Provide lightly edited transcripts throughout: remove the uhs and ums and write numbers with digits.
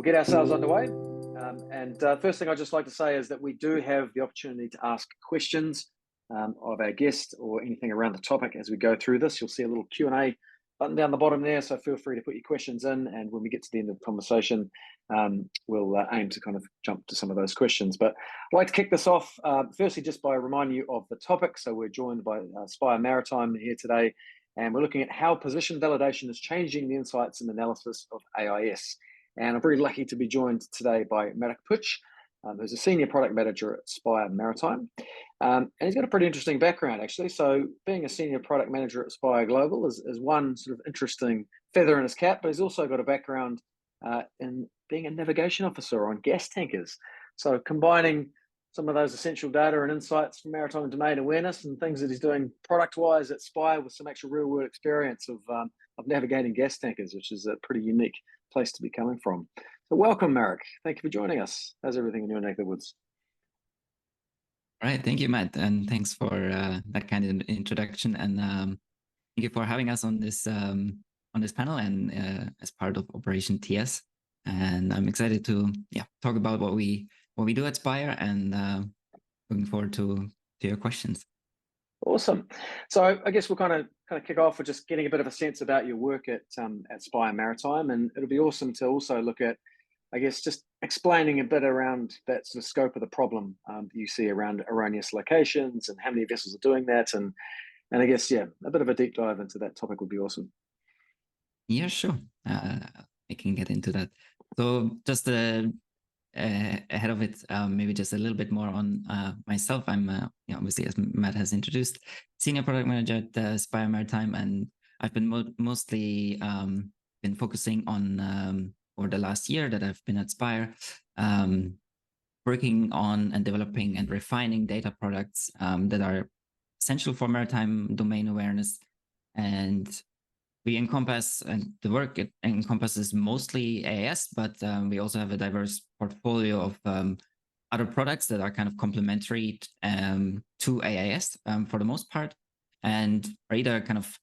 get ourselves underway. First thing I'd just like to say is that we do have the opportunity to ask questions of our guest or anything around the topic as we go through this. You'll see a little Q&A button down the bottom there, so feel free to put your questions in, and when we get to the end of the conversation, we'll aim to kind of jump to some of those questions. But I'd like to kick this off, firstly, just by reminding you of the topic. So we're joined by Spire Maritime here today, and we're looking at how position validation is changing the insights and analysis of AIS. And I'm very lucky to be joined today by Marek Puch, who's a senior product manager at Spire Maritime. And he's got a pretty interesting background, actually. So being a senior product manager at Spire Global is one sort of interesting feather in his cap, but he's also got a background in being a navigation officer on gas tankers. So combining some of those essential data and insights from maritime domain awareness and things that he's doing product-wise at Spire with some actual real-world experience of navigating gas tankers, which is a pretty unique place to be coming from. So welcome, Marek. Thank you for joining us. How's everything in your neck of the woods? All right, thank you, Matt, and thanks for that kind of introduction. And thank you for having us on this panel and as part of Operation TS. And I'm excited to talk about what we do at Spire, and looking forward to your questions. Awesome. So I guess we'll kind of kick off with just getting a bit of a sense about your work at Spire Maritime, and it'll be awesome to also look at, I guess, just explaining a bit around that sort of scope of the problem you see around erroneous locations and how many vessels are doing that, and I guess a bit of a deep dive into that topic would be awesome. Yeah, sure. I can get into that. So just ahead of it, maybe just a little bit more on myself. I'm obviously, as Matt has introduced, senior product manager at Spire Maritime, and I've been mostly been focusing on over the last year that I've been at Spire, working on and developing and refining data products that are essential for maritime domain awareness. And we encompass, and the work it encompasses mostly AIS, but we also have a diverse portfolio of other products that are kind of complementary to AIS for the most part, and are either kind of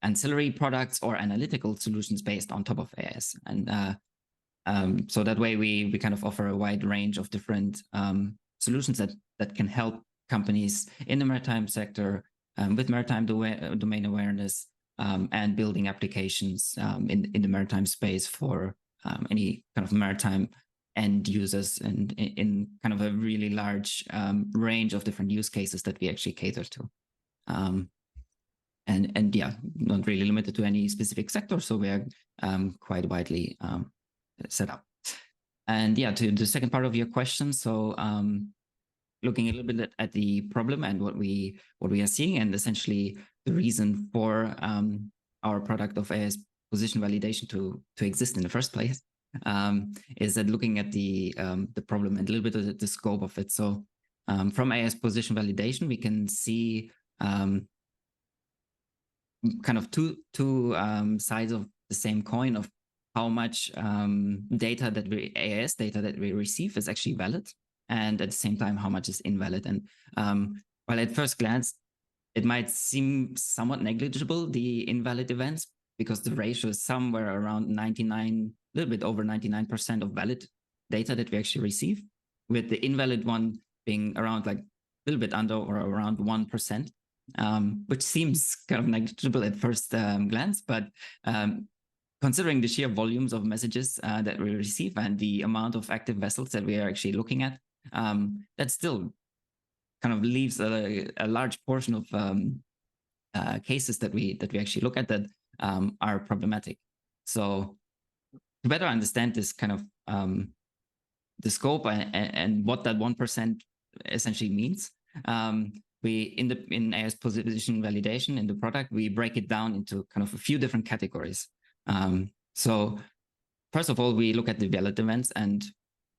ancillary products or analytical solutions based on top of AIS. And so that way we kind of offer a wide range of different solutions that can help companies in the maritime sector with maritime domain awareness and building applications in the maritime space for any kind of maritime end users, and in kind of a really large range of different use cases that we actually cater to. And not really limited to any specific sector, so we are quite widely set up. And to the second part of your question, so looking a little bit at the problem and what we are seeing, and essentially the reason for our product of AIS Position Validation to exist in the first place, is that looking at the problem and a little bit of the scope of it. So from AIS Position Validation, we can see kind of two sides of the same coin of how much AIS data that we receive is actually valid, and at the same time, how much is invalid. And while at first glance, it might seem somewhat negligible, the invalid events, because the ratio is somewhere around 99, a little bit over 99% of valid data that we actually receive, with the invalid one being around like a little bit under or around 1%, which seems kind of negligible at first glance, but considering the sheer volumes of messages that we receive and the amount of active vessels that we are actually looking at, that still kind of leaves a large portion of cases that we actually look at that are problematic. So to better understand this kind of the scope and what that 1% essentially means, in AIS Position Validation in the product, we break it down into kind of a few different categories. So first of all, we look at the valid events, and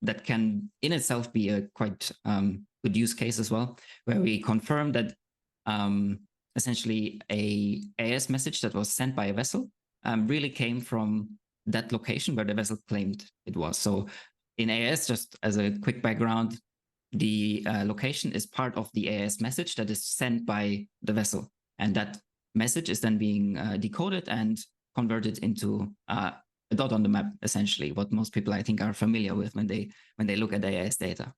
that can in itself be a quite good use case as well, where we confirm that essentially a AIS message that was sent by a vessel really came from that location where the vessel claimed it was. So in AIS, just as a quick background, the location is part of the AIS message that is sent by the vessel, and that message is then being decoded and converted into a dot on the map, essentially, what most people I think are familiar with when they look at AIS data.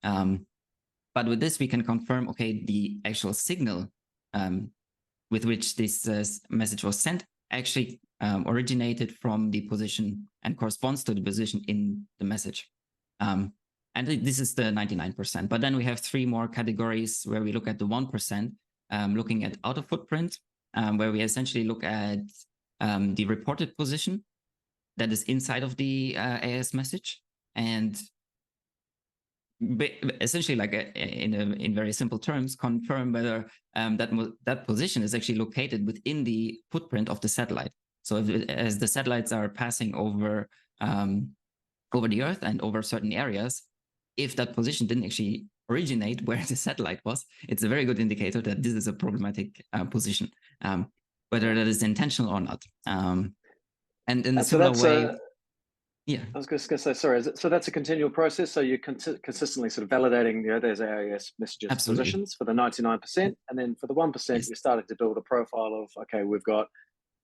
But with this, we can confirm, okay, the actual signal with which this message was sent actually originated from the position and corresponds to the position in the message. And this is the 99%. But then we have 3 more categories where we look at the 1%, looking at out of footprint, where we essentially look at the reported position that is inside of the AIS message, and essentially, like in very simple terms, confirm whether that position is actually located within the footprint of the satellite. So as the satellites are passing over the Earth and over certain areas, if that position didn't actually originate where the satellite was, it's a very good indicator that this is a problematic position, whether that is intentional or not. And in a similar way, yeah. I was just going to say, sorry, so that's a continual process? So you're consistently sort of validating, those AIS messages positions for the 99%, and then for the 1%, you're starting to build a profile of, okay, we've got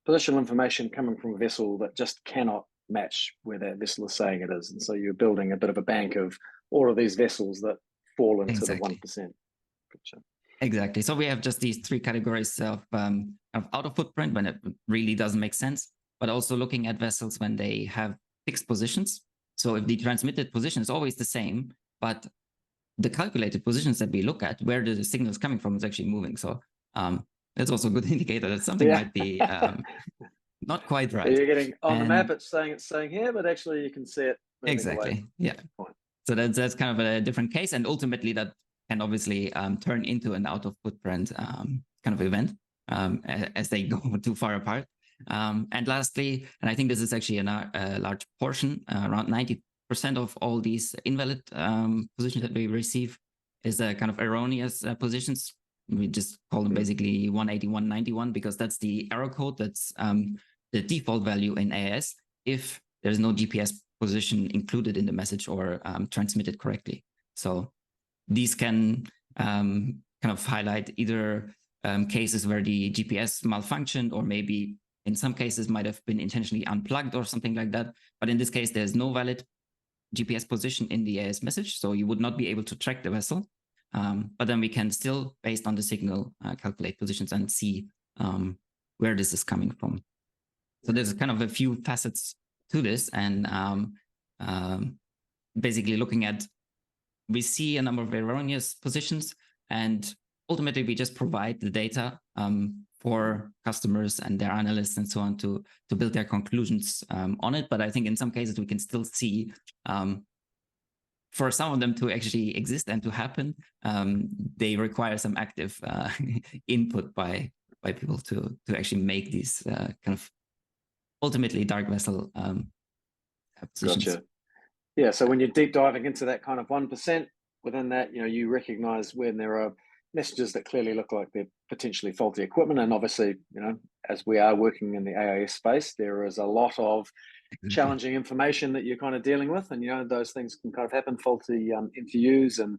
positional information coming from a vessel that just cannot match where that vessel is saying it is. And so you're building a bit of a bank of all of these vessels that fall into the 1%. Gotcha. Exactly. So we have just these 3 categories of out of footprint when it really doesn't make sense, but also looking at vessels when they have fixed positions. So if the transmitted position is always the same, but the calculated positions that we look at, where the signal is coming from, is actually moving. So that's also a good indicator that something might be not quite right. So you're getting on the map, it's saying here, but actually you can see it moving exactly away. Yeah. So that's kind of a different case, and ultimately that can obviously turn into an out of footprint kind of event as they go too far apart. And lastly, and I think this is actually a large portion, around 90% of all these invalid positions that we receive is a kind of erroneous positions. We just call them basically 180, 191, because that's the error code. That's the default value in AIS if there's no GPS position included in the message or transmitted correctly. So these can kind of highlight either cases where the GPS malfunctioned, or maybe in some cases might have been intentionally unplugged or something like that. But in this case, there's no valid GPS position in the AIS message, so you would not be able to track the vessel. But then we can still, based on the signal, calculate positions and see where this is coming from. So there's kind of a few facets to this, and basically looking at, we see a number of erroneous positions, and ultimately we just provide the data for customers and their analysts and so on to build their conclusions on it. But I think in some cases we can still see for some of them to actually exist and to happen, they require some active input by people to actually make these kind of ultimately dark vessel positions. Gotcha. Yeah, so when you're deep diving into that kind of 1%, within that, you recognize when there are messages that clearly look like they're potentially faulty equipment. And obviously, as we are working in the AIS space, there is a lot of challenging information that you're kind of dealing with. And, those things can kind of happen, faulty MTUs, and,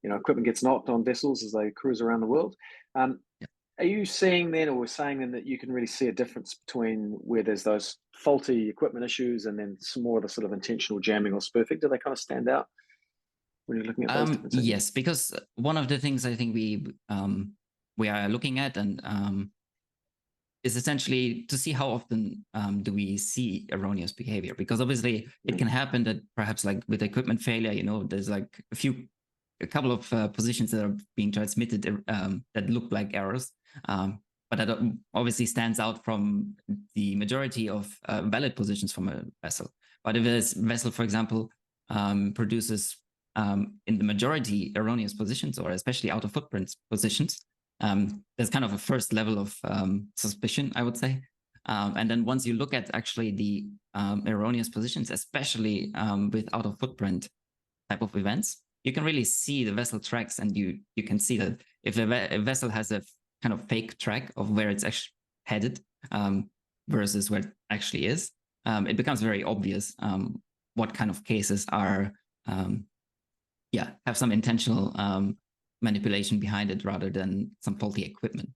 equipment gets knocked on vessels as they cruise around the world. Are you seeing then, or saying then, that you can really see a difference between where there's those faulty equipment issues and then some more of the sort of intentional jamming or spoofing? Do they kind of stand out when you're looking at those different things? Yes, because one of the things I think we are looking at and is essentially to see how often do we see erroneous behavior, because obviously it can happen that perhaps like with equipment failure, there's like a couple of positions that are being transmitted that look like errors, but that obviously stands out from the majority of valid positions from a vessel. But if a vessel, for example, produces in the majority erroneous positions, or especially out of footprint positions, there's kind of a first level of suspicion, I would say. And then once you look at actually the erroneous positions, especially with out of footprint type of events, you can really see the vessel tracks, and you can see that if a vessel has a kind of fake track of where it's actually headed versus where it actually is, it becomes very obvious what kind of cases are have some intentional manipulation behind it rather than some faulty equipment.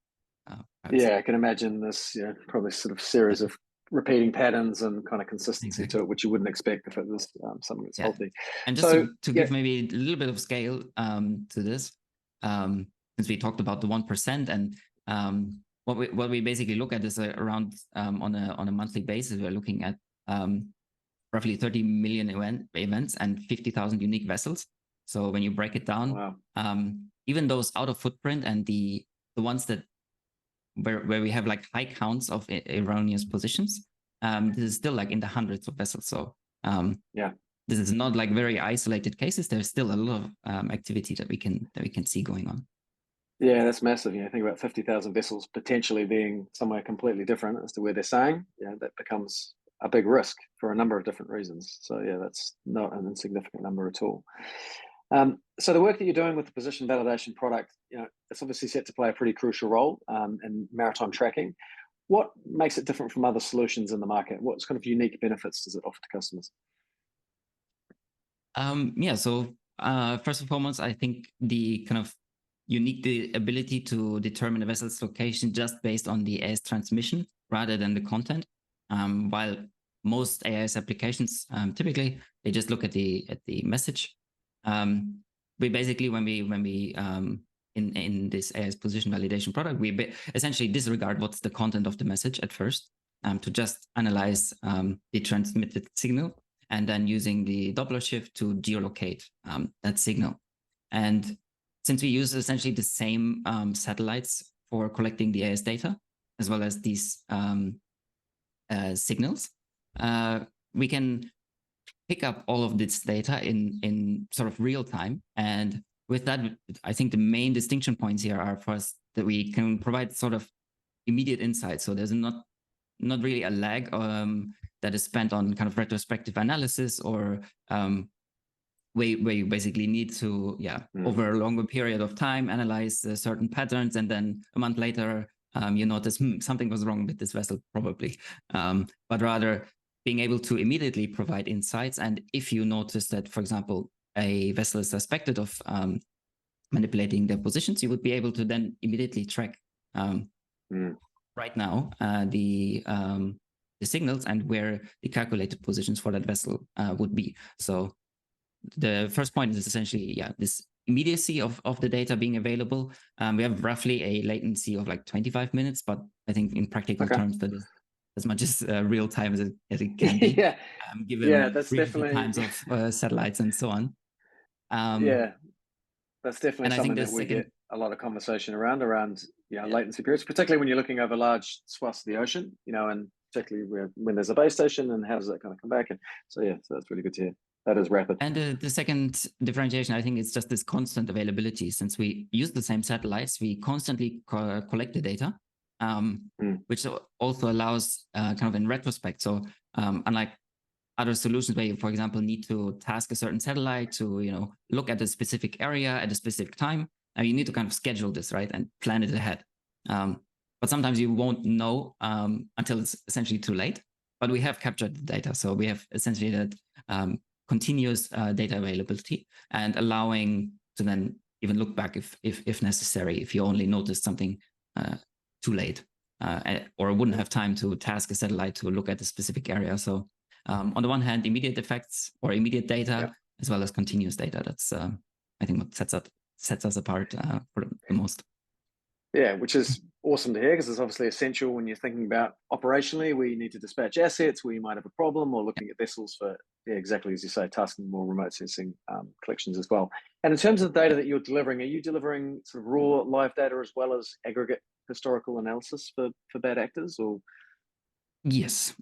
Yeah, I can imagine this, probably sort of series of repeating patterns and kind of consistency Exactly. to it, which you wouldn't expect if it was something that's Yeah. faulty. And just So to give maybe a little bit of scale to this, since we talked about the 1%, and what we basically look at is around on a monthly basis, we're looking at roughly 30 million events and 50,000 unique vessels. So when you break it down, wow. even those out of footprint and the ones that where we have like high counts of erroneous positions, this is still like in the hundreds of vessels. So Yeah. this is not like very isolated cases. There's still a lot of activity that we can see going on. Yeah, that's massive. You know, think about 50,000 vessels potentially being somewhere completely different as to where they're saying. Yeah, that becomes a big risk for a number of different reasons. So yeah, that's not an insignificant number at all. So the work that you're doing with the position validation product, you know, it's obviously set to play a pretty crucial role in maritime tracking. What makes it different from other solutions in the market? What kind of unique benefits does it offer to customers? Yeah, so first and foremost, I think the kind of unique the ability to determine a vessel's location just based on the AIS transmission rather than the content. While most AIS applications typically they just look at the message. We basically when we in this AIS position validation product, we essentially disregard what's the content of the message at first to just analyze the transmitted signal, and then using the Doppler shift to geolocate that signal. And since we use essentially the same satellites for collecting the AIS data, as well as these signals, we can pick up all of this data in sort of real time. And with that, I think the main distinction points here are for us that we can provide sort of immediate insight. So there's not really a lag that is spent on kind of retrospective analysis or where you basically need to, over a longer period of time, analyze certain patterns. And then a month later, you notice something was wrong with this vessel, probably. But rather being able to immediately provide insights. And if you notice that, for example, a vessel is suspected of manipulating their positions, you would be able to then immediately track right now the signals and where the calculated positions for that vessel would be. So the first point is essentially, this immediacy of the data being available. We have roughly a latency of like 25 minutes, but I think in practical terms, that is as much as real time as it can be, given that's reasonable definitely times of satellites and so on. That's definitely and I think something that we get a lot of conversation around latency periods, particularly when you're looking over large swaths of the ocean, you know, and particularly when there's a base station, and how does that kind of come back? And so that's really good to hear. That is rapid. And the second differentiation, I think, is just this constant availability. Since we use the same satellites, we constantly collect the data, which also allows kind of in retrospect. So unlike other solutions where you, for example, need to task a certain satellite to, you know, look at a specific area at a specific time, you need to kind of schedule this, right, and plan it ahead. But sometimes you won't know until it's essentially too late. But we have captured the data, so we have essentially that continuous data availability, and allowing to then even look back if necessary, if you only noticed something too late or wouldn't have time to task a satellite to look at a specific area. So on the one hand, immediate effects or immediate data, as well as continuous data. That's I think what sets us apart for the most. Yeah, which is awesome to hear, because it's obviously essential when you're thinking about operationally, we need to dispatch assets, we might have a problem, or looking at vessels for, exactly as you say, tasking more remote sensing collections as well. And in terms of the data that you're delivering, are you delivering sort of raw live data as well as aggregate historical analysis for bad actors, or? Yes,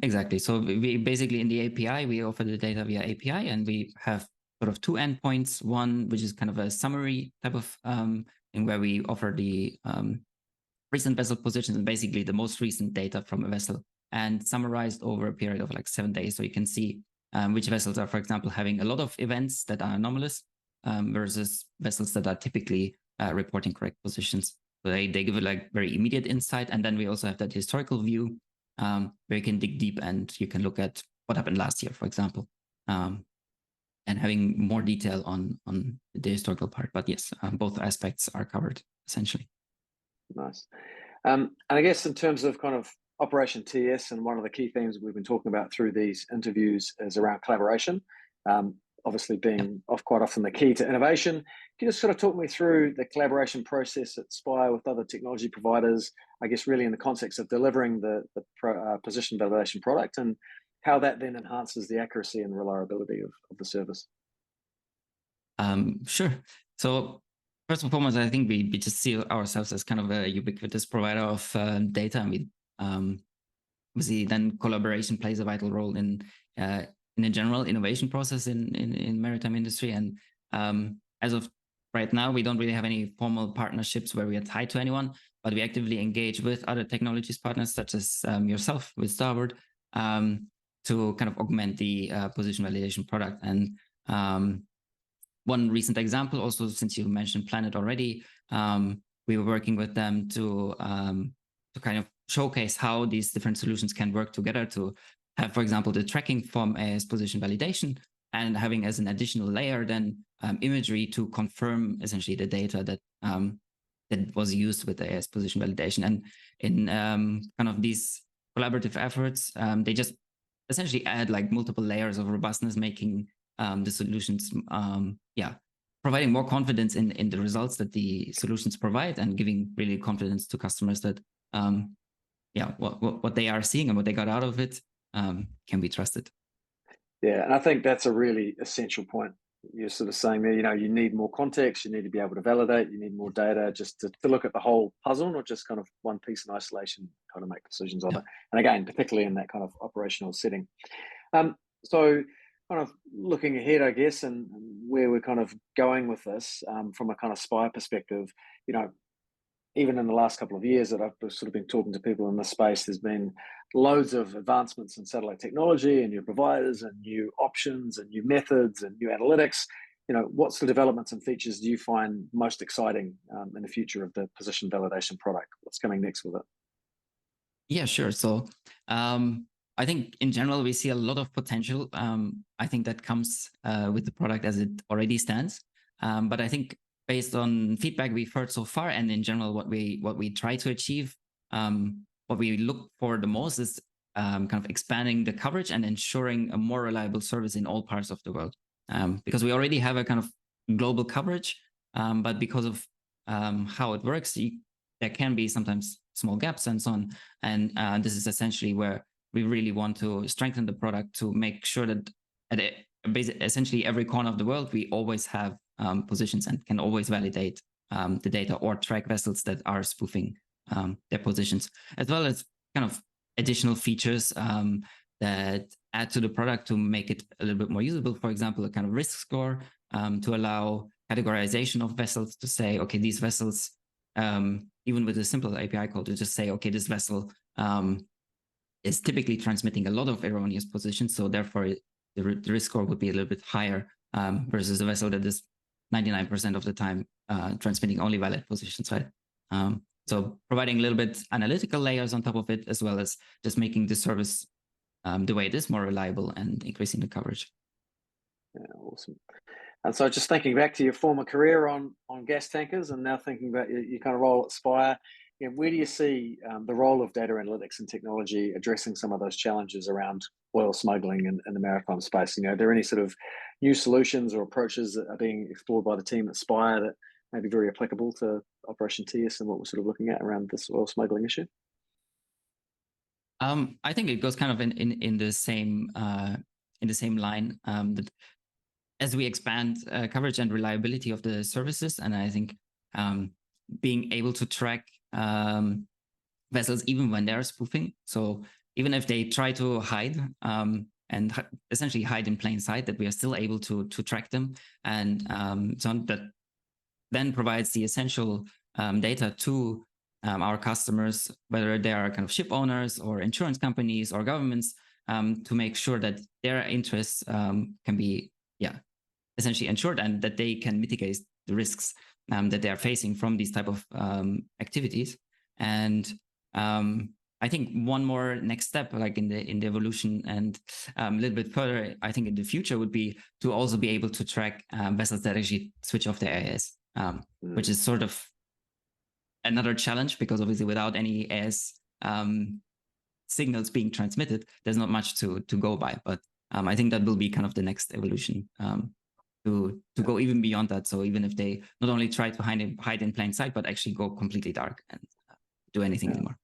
exactly. So we basically, in the API, we offer the data via API, and we have sort of two endpoints. One, which is kind of a summary type of in where we offer the recent vessel positions and basically the most recent data from a vessel, and summarized over a period of like 7 days. So you can see which vessels are, for example, having a lot of events that are anomalous versus vessels that are typically reporting correct positions. So they give it like very immediate insight. And then we also have that historical view where you can dig deep and you can look at what happened last year, for example, and having more detail on the historical part. But yes, both aspects are covered essentially. Nice. And I guess in terms of kind of Operation TS, and one of the key themes we've been talking about through these interviews is around collaboration. Obviously being quite often the key to innovation. Can you just sort of talk me through the collaboration process at Spire with other technology providers, I guess really in the context of delivering the position validation product, and how that then enhances the accuracy and reliability of the service? Sure. So first and foremost, I think we just see ourselves as kind of a ubiquitous provider of data, and we see then collaboration plays a vital role in the general innovation process in maritime industry. And as of right now, we don't really have any formal partnerships where we are tied to anyone, but we actively engage with other technologies partners such as yourself with Starboard to kind of augment the position validation product. And one recent example, also since you mentioned Planet already, we were working with them to kind of showcase how these different solutions can work together to have, for example, the tracking from AIS Position Validation, and having as an additional layer then imagery to confirm essentially the data that that was used with AIS Position Validation. And in kind of these collaborative efforts, they just essentially add like multiple layers of robustness, making the solutions, providing more confidence in the results that the solutions provide, and giving really confidence to customers that what they are seeing and what they got out of it can be trusted. Yeah, and I think that's a really essential point. You're sort of saying there, you need more context, you need to be able to validate, you need more data just to look at the whole puzzle, not just kind of one piece in isolation, kind of make decisions on it. And again, particularly in that kind of operational setting. So kind of looking ahead, I guess, and where we're kind of going with this from a kind of Spire perspective, even in the last couple of years that I've sort of been talking to people in this space, there's been loads of advancements in satellite technology and new providers and new options and new methods and new analytics. What's the developments and features do you find most exciting in the future of the position validation product? What's coming next with it? Yeah, sure. So I think in general, we see a lot of potential. I think that comes with the product as it already stands. But I think based on feedback we've heard so far, and in general, what we try to achieve, what we look for the most is kind of expanding the coverage and ensuring a more reliable service in all parts of the world. Because we already have a kind of global coverage, but because of how it works, there can be sometimes small gaps and so on. And this is essentially where we really want to strengthen the product to make sure that at essentially every corner of the world, we always have positions and can always validate the data or track vessels that are spoofing their positions, as well as kind of additional features that add to the product to make it a little bit more usable. For example, a kind of risk score to allow categorization of vessels, to say, okay, these vessels, even with a simple API call, to just say, okay, this vessel is typically transmitting a lot of erroneous positions, so therefore the risk score would be a little bit higher versus a vessel that is 99% of the time transmitting only valid positions, right? So providing a little bit analytical layers on top of it, as well as just making the service the way it is more reliable and increasing the coverage. Yeah, awesome. And so just thinking back to your former career on gas tankers, and now thinking about your kind of role at Spire, where do you see the role of data analytics and technology addressing some of those challenges around oil smuggling in the maritime space? Are there any sort of new solutions or approaches that are being explored by the team at Spire that may be very applicable to Operation TS and what we're sort of looking at around this oil smuggling issue? I think it goes kind of in the same line, that as we expand coverage and reliability of the services, and I think being able to track vessels even when they're spoofing. So even if they try to hide and essentially hide in plain sight, that we are still able to track them, and so that then provides the essential data to our customers, whether they are kind of ship owners or insurance companies or governments, to make sure that their interests can be essentially ensured, and that they can mitigate the risks that they are facing from these type of activities. And I think one more next step, like in the evolution and a little bit further, I think in the future would be to also be able to track vessels that actually switch off their AIS, which is sort of another challenge, because obviously without any AIS signals being transmitted, there's not much to go by. But I think that will be kind of the next evolution, to go even beyond that. So even if they not only try to hide in plain sight, but actually go completely dark and do anything anymore.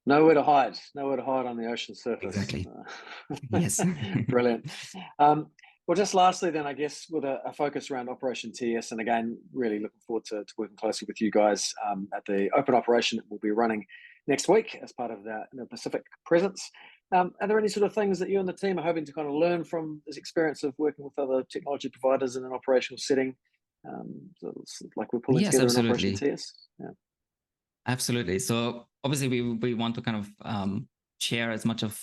Nowhere to hide on the ocean surface. Exactly. Yes. Brilliant. Well, just lastly then, I guess with a focus around Operation TS, and again, really looking forward to working closely with you guys at the open operation that we'll be running next week as part of the Pacific presence. Are there any sort of things that you and the team are hoping to kind of learn from this experience of working with other technology providers in an operational setting? So it's like we're pulling together an Operation TS. Yeah. Absolutely. So obviously we want to kind of share as much of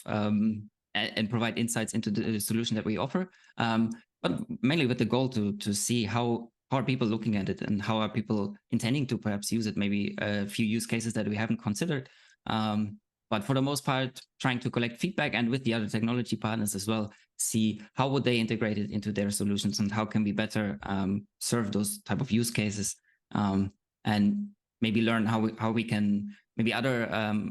and provide insights into the solution that we offer, but mainly with the goal to see how are people looking at it and how are people intending to perhaps use it, maybe a few use cases that we haven't considered. But for the most part, trying to collect feedback and with the other technology partners as well, see how would they integrate it into their solutions and how can we better serve those type of use cases, and maybe learn how we can maybe other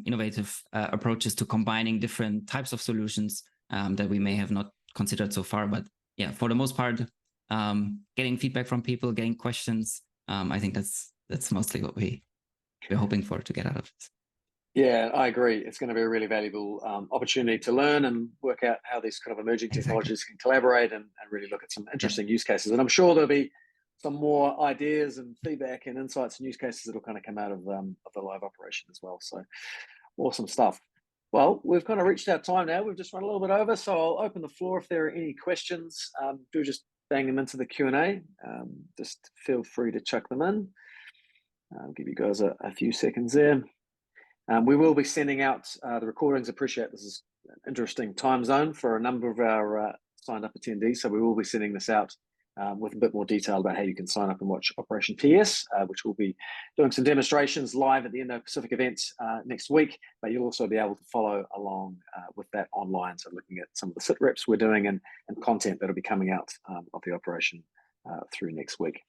innovative approaches to combining different types of solutions that we may have not considered so far. But yeah, for the most part, getting feedback from people, getting questions, I think that's mostly what we're hoping for to get out of it. Yeah, I agree. It's going to be a really valuable opportunity to learn and work out how these kind of emerging technologies can collaborate and really look at some interesting use cases. And I'm sure there'll be some more ideas and feedback and insights and use cases that will kind of come out of the live operation as well. So awesome stuff. Well, we've kind of reached our time now. We've just run a little bit over, so I'll open the floor if there are any questions. Do just bang them into the Q&A. Just feel free to chuck them in. I'll give you guys a few seconds there. We will be sending out the recordings. Appreciate this is an interesting time zone for a number of our signed up attendees. So we will be sending this out with a bit more detail about how you can sign up and watch Operation TS, which will be doing some demonstrations live at the Indo-Pacific event next week. But you'll also be able to follow along with that online. So looking at some of the sit reps we're doing and content that'll be coming out of the operation through next week.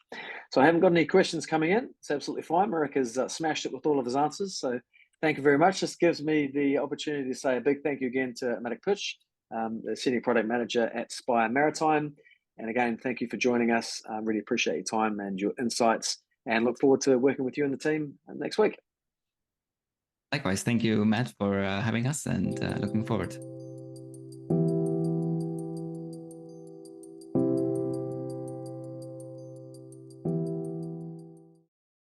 So I haven't got any questions coming in. It's absolutely fine. Marek has smashed it with all of his answers. So thank you very much. This gives me the opportunity to say a big thank you again to Marek Pitch, the Senior Product Manager at Spire Maritime. And again, thank you for joining us. Really appreciate your time and your insights and look forward to working with you and the team next week. Likewise. Thank you, Matt, for having us and looking forward.